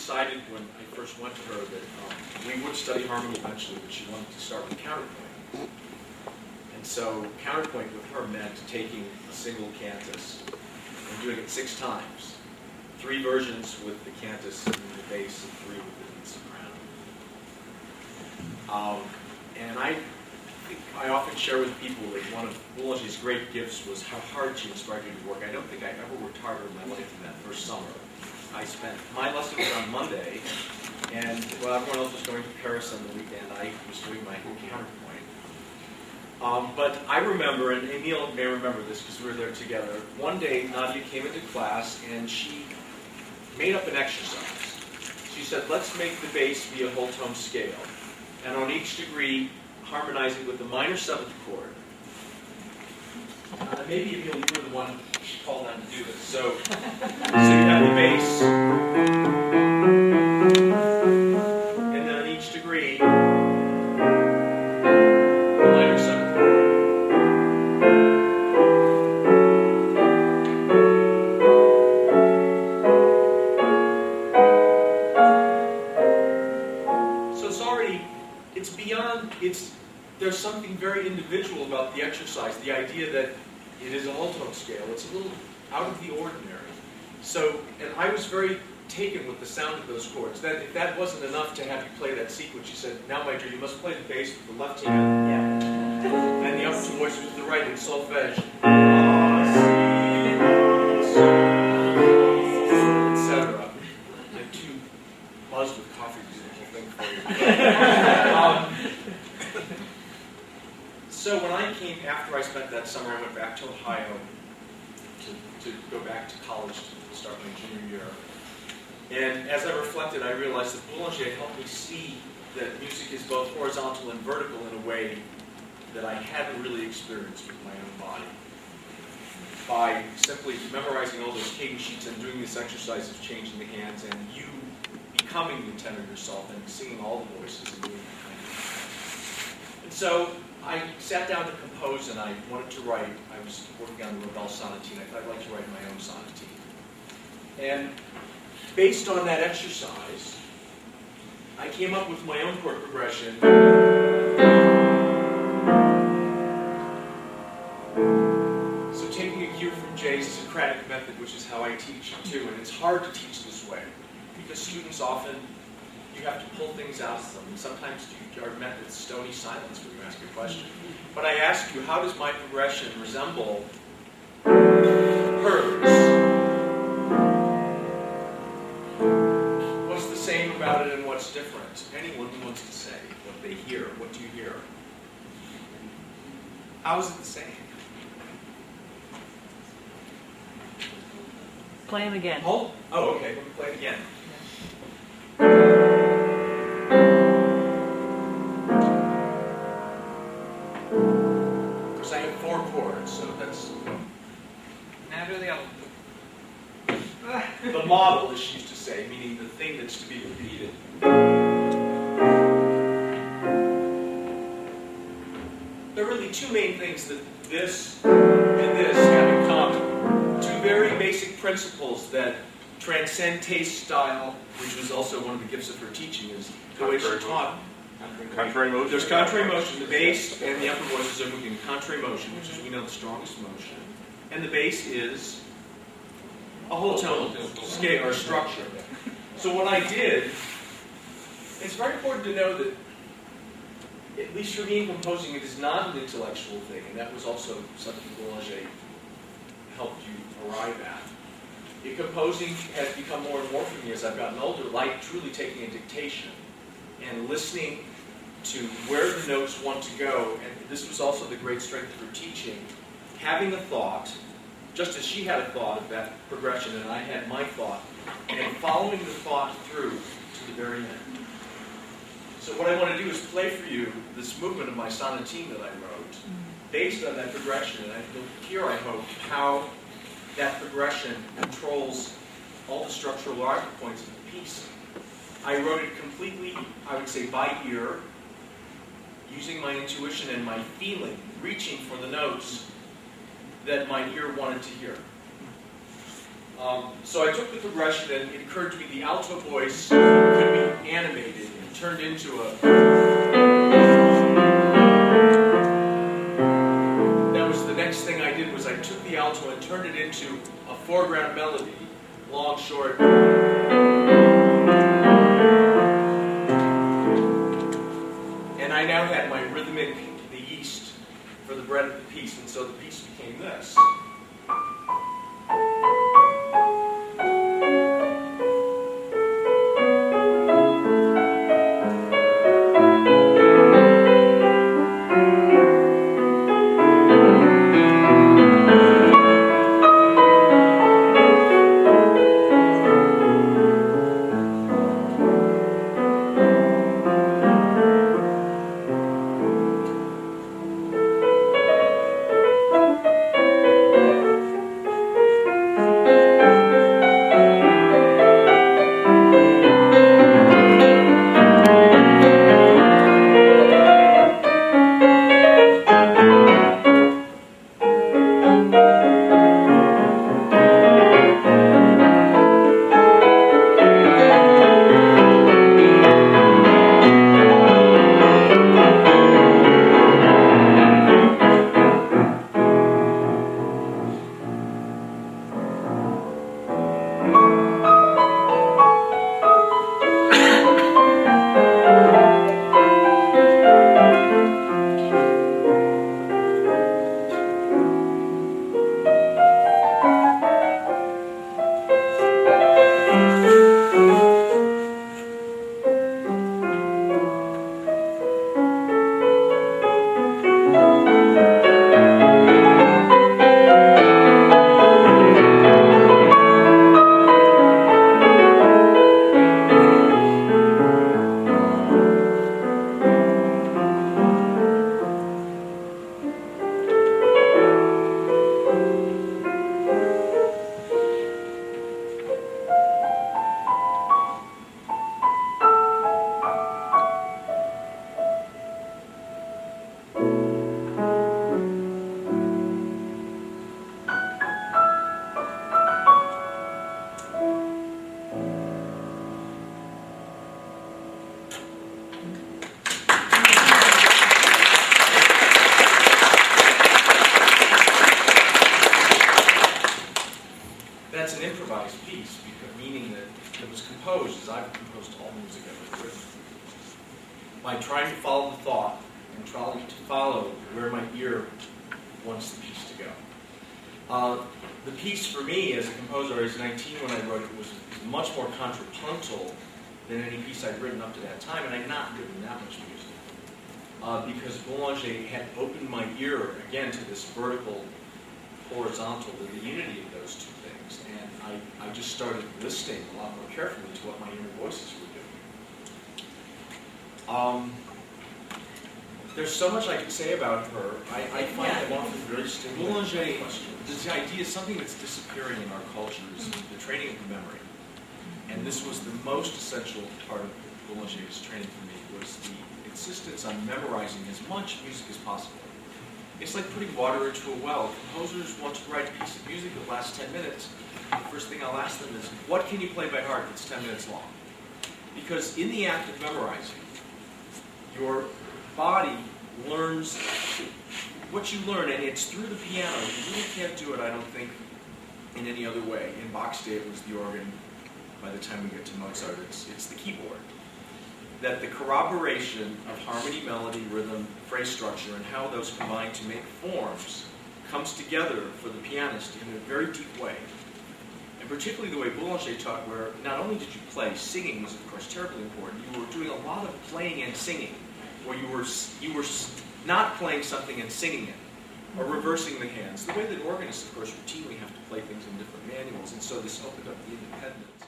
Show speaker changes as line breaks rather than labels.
decided when I first went to her that we would study harmony eventually, but she wanted to start with counterpoint. And so counterpoint with her meant taking a single cantus and doing it 6 times. 3 versions with the cantus and the bass, and 3 with the soprano. And I often share with people that one of Boulanger's great gifts was how hard she inspired me to work. I don't think I ever worked harder in my life than that first summer. My lesson was on Monday, and while everyone else was going to Paris on the weekend, I was doing my counterpoint. But I remember, and Emile may remember this because we were there together, one day Nadia came into class and she made up an exercise. She said, let's make the bass be a whole tone scale, and on each degree, harmonize it with the minor 7th chord. Maybe Emile, you were the one she called on to do this. So you have the bass, and then on each degree, the minor 7th chord. So it's beyond, there's something very individual about the exercise, the idea that it is a whole tone scale. It's a little out of the ordinary. So, and I was very taken with the sound of those chords. That if that wasn't enough to have you play that sequence, she said, now my dear, you must play the bass with the left hand, and the upper 2 voices with the right in solfege, etc. Get too buzzed with coffee to do the whole thing for you. So when I came, after I spent that summer, I went back to Ohio to go back to college to start my junior year. And as I reflected, I realized that Boulanger helped me see that music is both horizontal and vertical in a way that I hadn't really experienced with my own body. By simply memorizing all those cadence sheets and doing this exercise of changing the hands and you becoming the tenor yourself and singing all the voices and doing that kind of thing. And so I sat down to compose and I wanted to write. I was working on the Ravel sonatine. I thought I'd like to write my own sonatine. And based on that exercise, I came up with my own chord progression. So taking a cue from Jay's Socratic method, which is how I teach too, and it's hard to teach this way because students often, you have to pull things out of them, and sometimes you are met with stony silence when you ask a question. But I ask you, how does my progression resemble hers? What's the same about it and what's different? Anyone who wants to say what they hear, what do you hear? How is it the same?
Play them again.
Oh, okay, let me play it again. I have 4 chords, so that's...
Now do the other.
The model, as she used to say, meaning the thing that's to be repeated. There are really 2 main things that this and this have in common. 2 very basic principles that transcend taste, style, which was also one of the gifts of her teaching, is the way she taught.
Contrary motion.
There's contrary motion. The bass and the upper voices are moving in contrary motion, which is, we know, the strongest motion. And the bass is a whole tone scale or structure. So what I did, it's very important to know that, at least for me in composing, it is not an intellectual thing, and that was also something Boulanger helped you arrive at. Composing has become more and more for me as I've gotten older, like truly taking a dictation and listening to where the notes want to go. And this was also the great strength of her teaching. Having a thought, just as she had a thought of that progression and I had my thought, and following the thought through to the very end. So what I want to do is play for you this movement of my sonatine that I wrote, based on that progression. And you'll hear, I hope, how that progression controls all the structural larger points of the piece. I wrote it completely, I would say, by ear, using my intuition and my feeling, reaching for the notes that my ear wanted to hear. So I took the progression, and it occurred to me the alto voice could be animated and turned into a... That was the next thing I did, was I took the alto and turned it into a foreground melody, long, short. And I now had my rhythmic, the yeast, for the bread of the piece, and so the piece became this. That's an improvised piece, meaning that it was composed, as I've composed all music I've written, by trying to follow the thought and trying to follow where my ear wants the piece to go. The piece for me as a composer, I was 19 when I wrote it, was much more contrapuntal than any piece I'd written up to that time, and I'd not written that much music. Because Boulanger had opened my ear, again, to this vertical, horizontal, the unity of those two things, and I just started listening a lot more carefully to what my inner voices were doing. There's so much I could say about her. I find them often very stimulating. Boulanger, this idea is something that's disappearing in our culture, is the training of the memory. And this was the most essential part of Boulanger's training for me, was the insistence on memorizing as much music as possible. It's like putting water into a well. Composers want to write a piece of music that lasts 10 minutes. The first thing I'll ask them is, what can you play by heart that's 10 minutes long? Because in the act of memorizing, your body learns what you learn, and it's through the piano. You really can't do it, I don't think, in any other way. In Bach's day, it was the organ. By the time we get to Mozart, it's the keyboard. That the corroboration of harmony, melody, rhythm, phrase structure, and how those combine to make forms comes together for the pianist in a very deep way. And particularly the way Boulanger taught, where not only did you play, singing was of course terribly important, you were doing a lot of playing and singing, where you were not playing something and singing it, or reversing the hands. The way that organists, of course, routinely have to play things in different manuals, and so this opened up the independence.